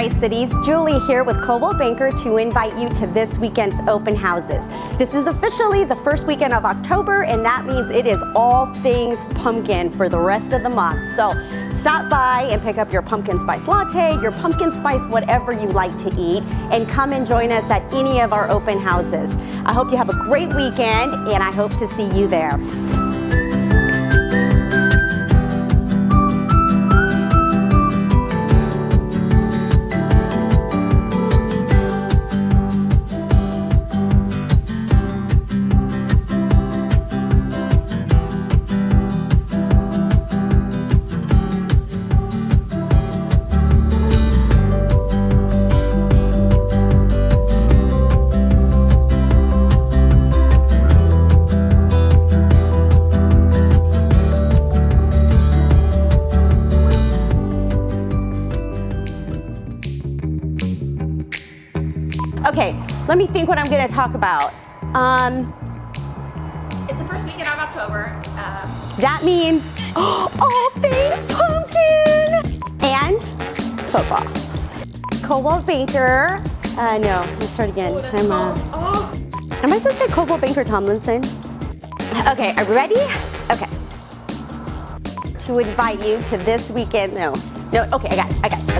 Tri-Cities. Julie here with Coldwell Banker to invite you to this weekend's open houses. This is officially the first weekend of October, and that means it is all things pumpkin for the rest of the month. So stop by and pick up your pumpkin spice latte, your pumpkin spice whatever you like to eat, and come and join us at any of our open houses. I hope you have a great weekend, and I hope to see you there. Okay, let me think what I'm going to talk about. It's the first weekend of October. That means all things pumpkin and football. Coldwell Banker. No, let's start again. Am I supposed to say Coldwell Banker Tomlinson? Okay, are we ready? Okay. To invite you to this weekend. No. Okay, I got it.